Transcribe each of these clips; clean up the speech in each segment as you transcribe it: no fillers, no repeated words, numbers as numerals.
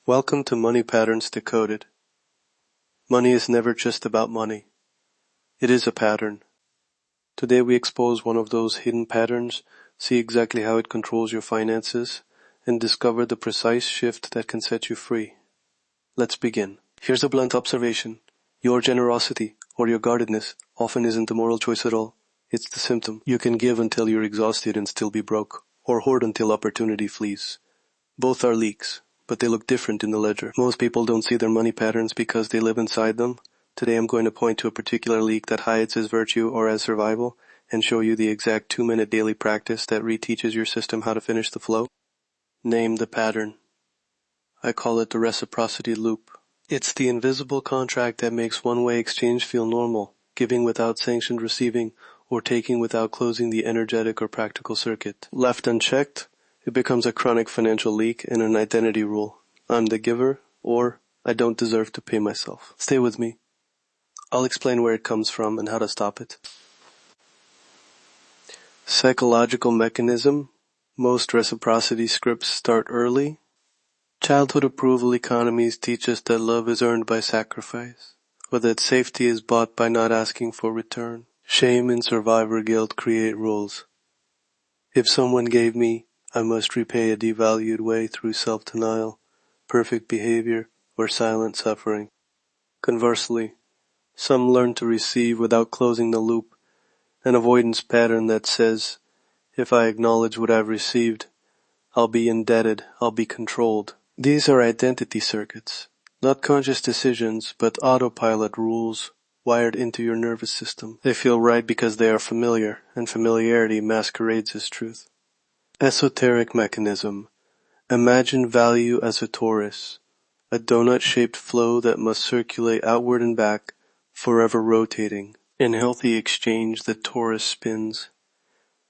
Welcome to Money Patterns Decoded. Money is never just about money. It is a pattern. Today we expose one of those hidden patterns, see exactly how it controls your finances, and discover the precise shift that can set you free. Let's begin. Here's a blunt observation. Your generosity, or your guardedness, often isn't the moral choice at all. It's the symptom. You can give until you're exhausted and still be broke, or hoard until opportunity flees. Both are leaks, but they look different in the ledger. Most people don't see their money patterns because they live inside them. Today I'm going to point to a particular leak that hides as virtue or as survival, and show you the exact 2-minute daily practice that reteaches your system how to finish the flow. Name the pattern. I call it the reciprocity loop. It's the invisible contract that makes one-way exchange feel normal, giving without sanctioned receiving, or taking without closing the energetic or practical circuit. Left unchecked, it becomes a chronic financial leak and an identity rule. I'm the giver, or I don't deserve to pay myself. Stay with me. I'll explain where it comes from and how to stop it. Psychological mechanism. Most reciprocity scripts start early. Childhood approval economies teach us that love is earned by sacrifice, or that safety is bought by not asking for return. Shame and survivor guilt create rules. If someone gave me, I must repay a devalued way through self-denial, perfect behavior, or silent suffering. Conversely, some learn to receive without closing the loop, an avoidance pattern that says, if I acknowledge what I've received, I'll be indebted, I'll be controlled. These are identity circuits, not conscious decisions, but autopilot rules wired into your nervous system. They feel right because they are familiar, and familiarity masquerades as truth. Esoteric mechanism. Imagine value as a torus, a donut-shaped flow that must circulate outward and back, forever rotating. In healthy exchange, the torus spins.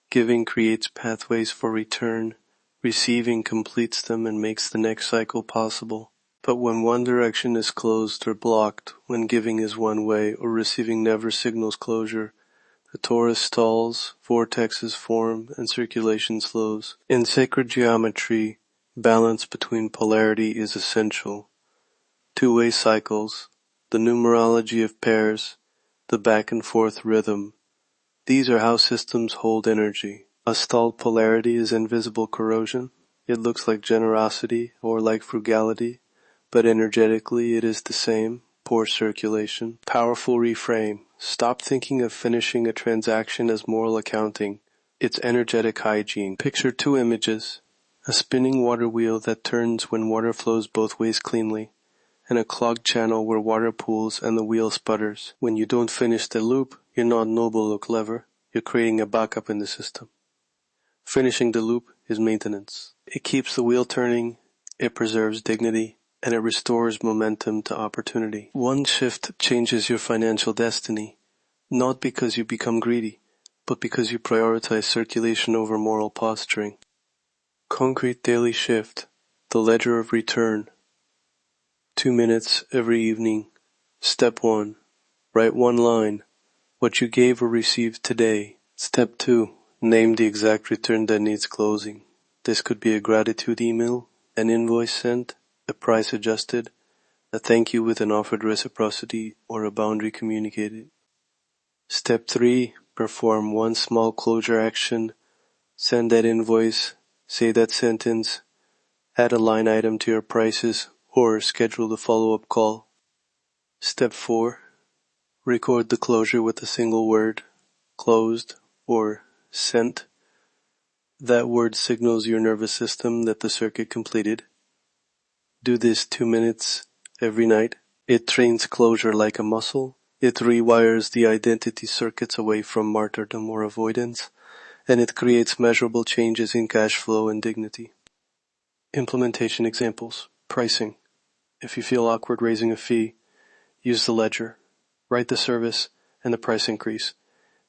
Giving creates pathways for return. Receiving completes them and makes the next cycle possible. But when one direction is closed or blocked, when giving is one way or receiving never signals closure, the torus stalls, vortexes form, and circulation slows. In sacred geometry, balance between polarity is essential. Two-way cycles, the numerology of pairs, the back and forth rhythm. These are how systems hold energy. A stalled polarity is invisible corrosion. It looks like generosity or like frugality, but energetically it is the same. Poor circulation. Powerful reframe. Stop thinking of finishing a transaction as moral accounting. It's energetic hygiene. Picture two images. A spinning water wheel that turns when water flows both ways cleanly, and a clogged channel where water pools and the wheel sputters. When you don't finish the loop, you're not noble or clever. You're creating a backup in the system. Finishing the loop is maintenance. It keeps the wheel turning, it preserves dignity, and it restores momentum to opportunity. One shift changes your financial destiny, not because you become greedy, but because you prioritize circulation over moral posturing. Concrete daily shift, the ledger of return. 2 minutes every evening. Step 1. Write one line, what you gave or received today. Step 2. Name the exact return that needs closing. This could be a gratitude email, an invoice sent, a price adjusted, a thank you with an offered reciprocity, or a boundary communicated. Step 3. Perform one small closure action. Send that invoice, say that sentence, add a line item to your prices, or schedule the follow-up call. Step 4. Record the closure with a single word, closed or sent. That word signals your nervous system that the circuit completed. Do this 2 minutes every night. It trains closure like a muscle. It rewires the identity circuits away from martyrdom or avoidance, and it creates measurable changes in cash flow and dignity. Implementation examples. Pricing. If you feel awkward raising a fee, use the ledger. Write the service and the price increase,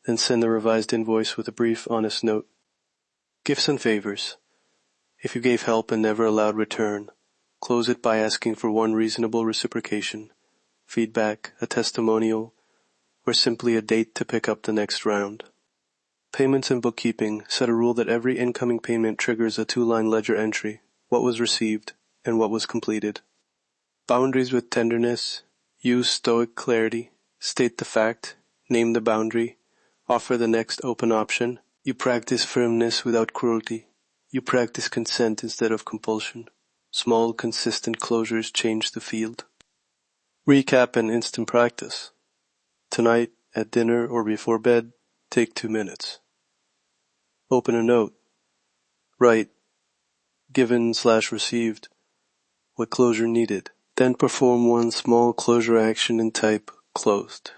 then send the revised invoice with a brief, honest note. Gifts and favors. If you gave help and never allowed return, close it by asking for one reasonable reciprocation, feedback, a testimonial, or simply a date to pick up the next round. Payments and bookkeeping. Set a rule that every incoming payment triggers a 2-line ledger entry, what was received and what was completed. Boundaries with tenderness. Use stoic clarity. State the fact, name the boundary, offer the next open option. You practice firmness without cruelty. You practice consent instead of compulsion. Small, consistent closures change the field. Recap and instant practice. Tonight, at dinner or before bed, take 2 minutes. Open a note. Write, given/received, what closure needed. Then perform one small closure action and type closed.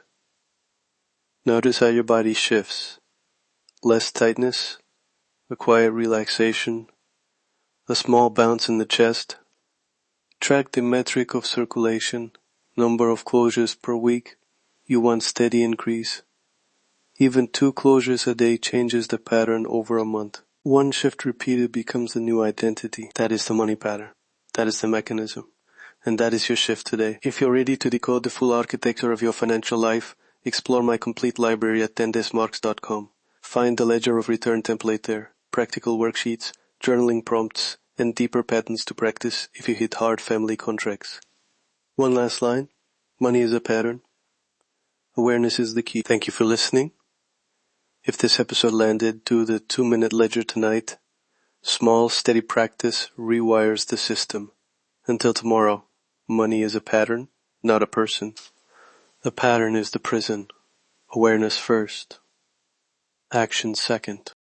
Notice how your body shifts. Less tightness, a quiet relaxation, a small bounce in the chest. Track the metric of circulation, number of closures per week. You want steady increase. Even 2 closures a day changes the pattern over a month. 1 shift repeated becomes the new identity. That is the money pattern. That is the mechanism. And that is your shift today. If you're ready to decode the full architecture of your financial life, explore my complete library at Desmarques.com. Find the ledger of return template there, practical worksheets, journaling prompts, and deeper patterns to practice if you hit hard family contracts. One last line. Money is a pattern. Awareness is the key. Thank you for listening. If this episode landed, do the 2-minute ledger tonight. Small, steady practice rewires the system. Until tomorrow, money is a pattern, not a person. The pattern is the prison. Awareness first. Action second.